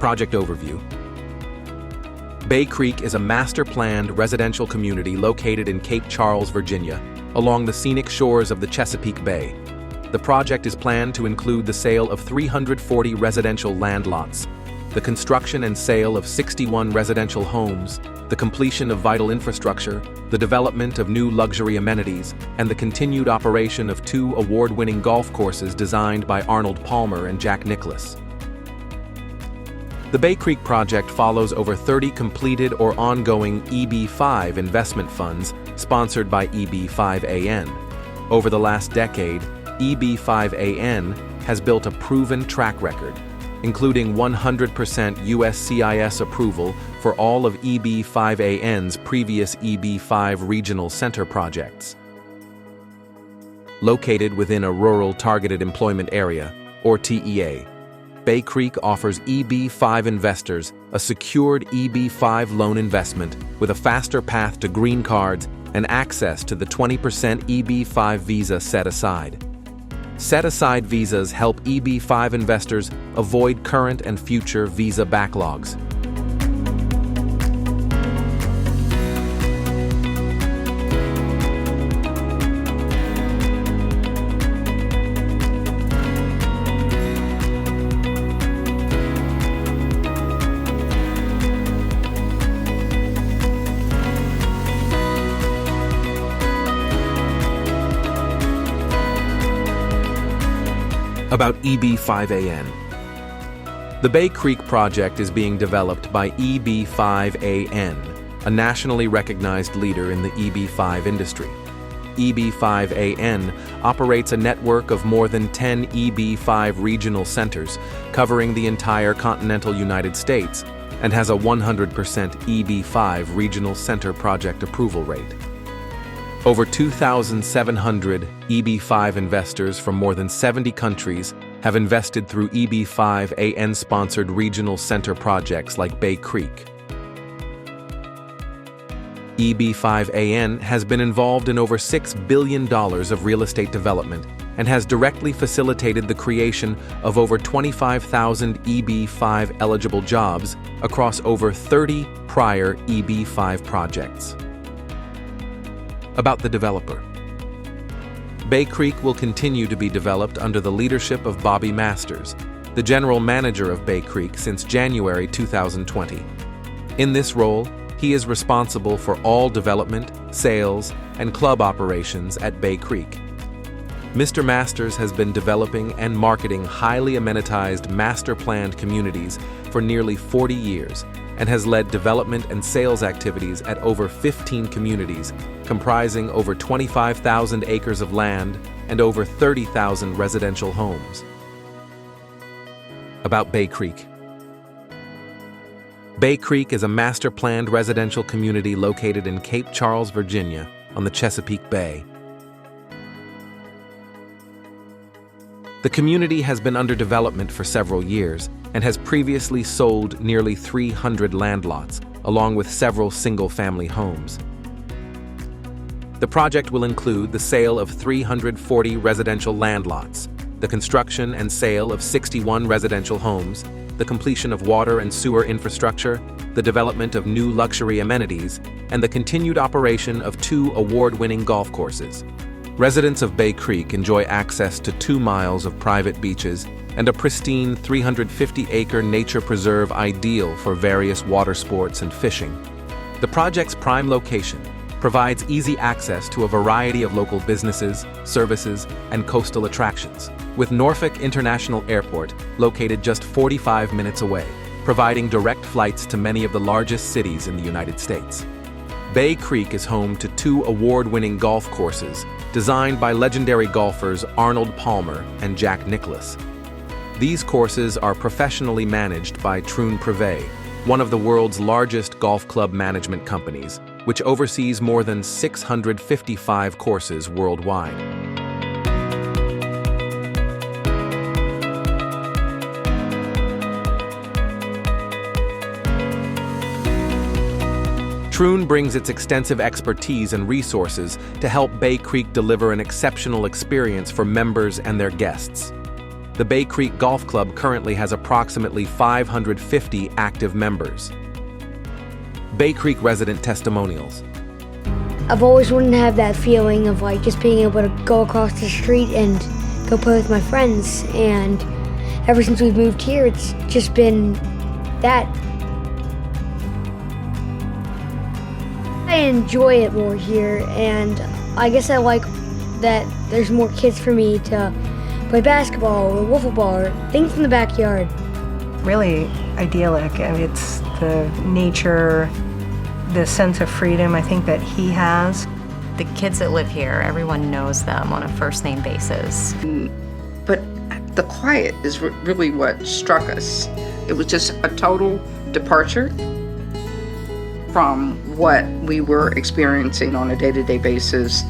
Project overview. Bay Creek is a master-planned residential community located in Cape Charles, Virginia, along the scenic shores of the Chesapeake Bay. The project is planned to include the sale of 340 residential land lots, the construction and sale of 61 residential homes, the completion of vital infrastructure, the development of new luxury amenities, and the continued operation of 2 award-winning golf courses designed by Arnold Palmer and Jack Nicklaus. The Bay Creek project follows over 30 completed or ongoing EB-5 investment funds sponsored by EB-5AN. Over the last decade, EB-5AN has built a proven track record, including 100% USCIS approval for all of EB-5AN's previous EB-5 regional center projects. Located within a rural targeted employment area, or TEA, Bay Creek offers EB-5 investors a secured EB-5 loan investment with a faster path to green cards and access to the 20% EB-5 visa set aside. Set-aside visas help EB-5 investors avoid current and future visa backlogs. About EB-5AN. The Bay Creek project is being developed by EB-5AN, a nationally recognized leader in the EB-5 industry. EB-5AN operates a network of more than 10 EB-5 regional centers covering the entire continental United States and has a 100% EB-5 regional center project approval rate. Over 2,700 EB-5 investors from more than 70 countries have invested through EB-5AN-sponsored regional center projects like Bay Creek. EB-5AN has been involved in over $6 billion of real estate development and has directly facilitated the creation of over 25,000 EB-5 eligible jobs across over 30 prior EB-5 projects. About the developer. Bay Creek will continue to be developed under the leadership of Bobby Masters, the general manager of Bay Creek since January 2020. In this role, he is responsible for all development, sales, and club operations at Bay Creek. Mr. Masters has been developing and marketing highly amenitized master-planned communities for nearly 40 years and has led development and sales activities at over 15 communities, comprising over 25,000 acres of land and over 30,000 residential homes. About Bay Creek. Bay Creek is a master-planned residential community located in Cape Charles, Virginia, on the Chesapeake Bay. The community has been under development for several years and has previously sold nearly 300 land lots, along with several single-family homes. The project will include the sale of 340 residential land lots, the construction and sale of 61 residential homes, the completion of water and sewer infrastructure, the development of new luxury amenities, and the continued operation of 2 award-winning golf courses. Residents of Bay Creek enjoy access to 2 miles of private beaches and a pristine 350-acre nature preserve ideal for various water sports and fishing. The project's prime location provides easy access to a variety of local businesses, services, and coastal attractions, with Norfolk International Airport located just 45 minutes away, providing direct flights to many of the largest cities in the United States. Bay Creek is home to 2 award-winning golf courses designed by legendary golfers Arnold Palmer and Jack Nicklaus. These courses are professionally managed by Troon Privé, one of the world's largest golf club management companies, which oversees more than 655 courses worldwide. Troon brings its extensive expertise and resources to help Bay Creek deliver an exceptional experience for members and their guests. the Bay Creek Golf Club currently has approximately 550 active members. Bay Creek resident testimonials. I've always wanted to have that feeling of like just being able to go across the street and go play with my friends, and ever since we've moved here, it's just been that. I enjoy it more here, and I guess I like that there's more kids for me to play basketball or wiffle ball or things in the backyard. Really idyllic. I mean, it's the nature, the sense of freedom I think that he has. The kids that live here, everyone knows them on a first-name basis. But the quiet is really what struck us. It was just a total departure from what we were experiencing on a day-to-day basis.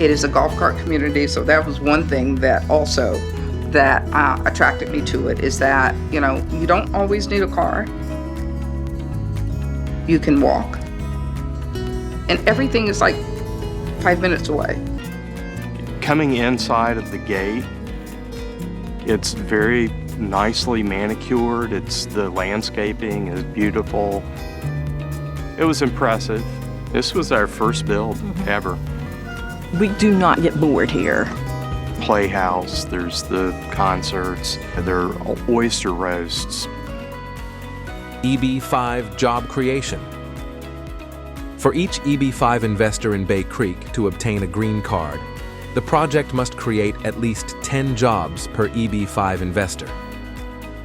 It is a golf cart community, so that was one thing that also attracted me to it, is that, you know, you don't always need a car. You can walk. And everything is like 5 minutes away. Coming inside of the gate, it's very nicely manicured. The landscaping is beautiful. It was impressive. This was our first build ever. We do not get bored here. Playhouse, there's the concerts, there are oyster roasts. EB-5 job creation. For each EB-5 investor in Bay Creek to obtain a green card, the project must create at least 10 jobs per EB-5 investor.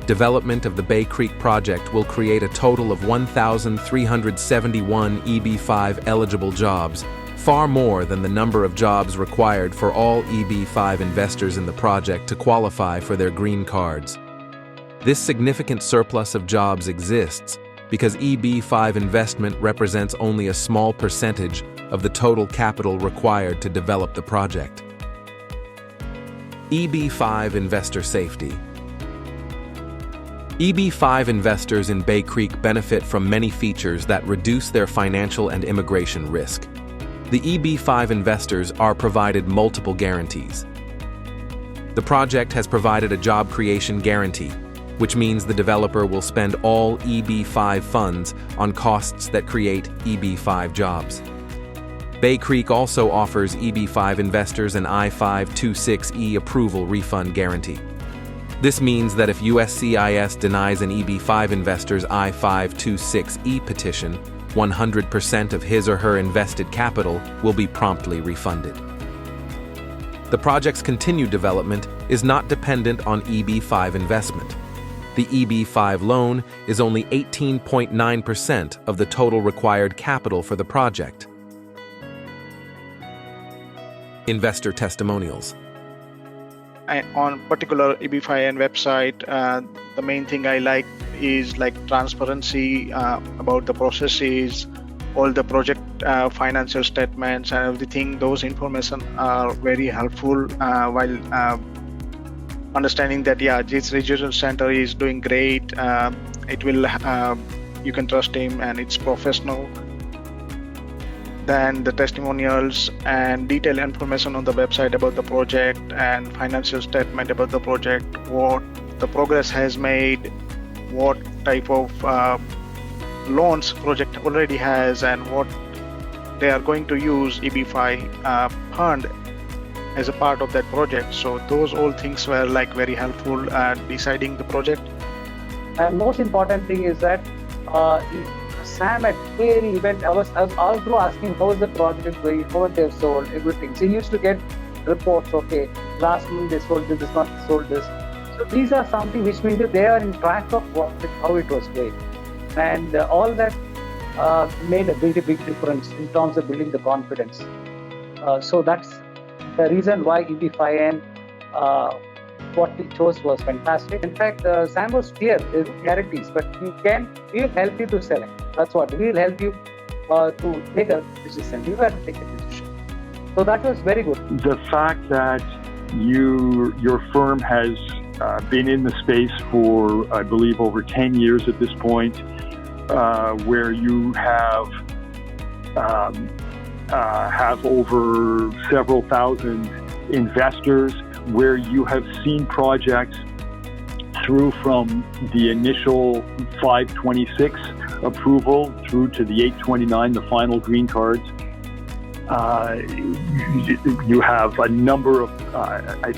Development of the Bay Creek project will create a total of 1,371 EB-5 eligible jobs, far more than the number of jobs required for all EB-5 investors in the project to qualify for their green cards. This significant surplus of jobs exists because EB-5 investment represents only a small percentage of the total capital required to develop the project. EB-5 investor safety. EB-5 investors in Bay Creek benefit from many features that reduce their financial and immigration risk. The EB-5 investors are provided multiple guarantees. The project has provided a job creation guarantee, which means the developer will spend all EB-5 funds on costs that create EB-5 jobs. Bay Creek also offers EB-5 investors an I-526E approval refund guarantee. This means that if USCIS denies an EB-5 investor's I-526E petition, 100% of his or her invested capital will be promptly refunded. The project's continued development is not dependent on EB-5 investment. The EB-5 loan is only 18.9% of the total required capital for the project. Investor testimonials. On particular EB-5 website, the main thing I like is like transparency about the processes, all the project financial statements and everything. Those information are very helpful while understanding that this regional center is doing great. It will you can trust him and it's professional. Then the testimonials and detailed information on the website about the project and financial statement about the project, what the progress has made, what type of loans project already has, and what they are going to use EB-5 fund as a part of that project. So those all things were like very helpful at deciding the project. And most important thing is that Sam at every event, I was all through asking how is the project going, how they've sold, everything. So he used to get reports, okay, last month they sold this month they sold this. So these are something which means that they are in track of how it was going. And all that made a very big difference in terms of building the confidence. So that's the reason why EB-5N, what we chose was fantastic. In fact, Sam was clear, there's guarantees, but we'll help you to select. That's what, we'll help you to take a decision. You have to take a decision. So that was very good. The fact that your firm has been in the space for, I believe, over 10 years at this point, where you have over several thousand investors where you have seen projects through from the initial 526 approval through to the 829, the final green cards. You have a number of, I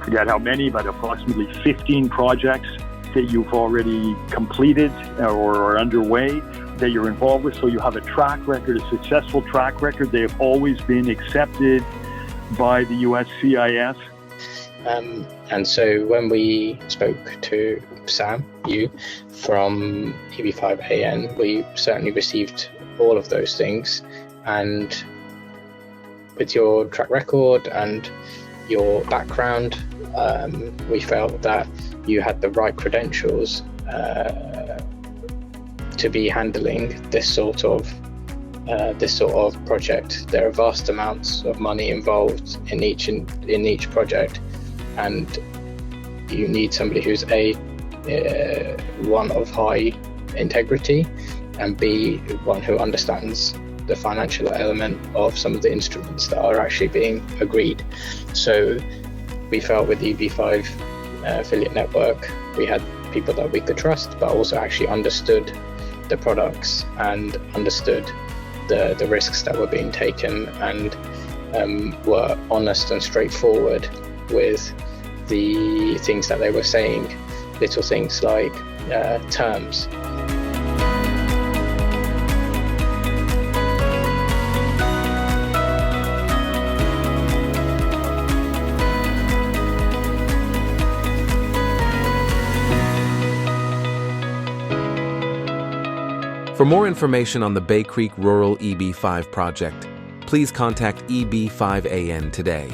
forget how many, but approximately 15 projects that you've already completed or are underway that you're involved with. So you have a track record, a successful track record. They have always been accepted by the USCIS. And so when we spoke to Sam, you, from EB-5AN, we certainly received all of those things. And with your track record and your background, we felt that you had the right credentials to be handling this sort of project. There are vast amounts of money involved in each project, and you need somebody who's one of high integrity, and B, one who understands the financial element of some of the instruments that are actually being agreed. So we felt with the EB-5 affiliate network, we had people that we could trust, but also actually understood the products and understood the risks that were being taken, and were honest and straightforward with the things that they were saying, little things like terms. For more information on the Bay Creek Rural EB-5 project, please contact EB-5AN today.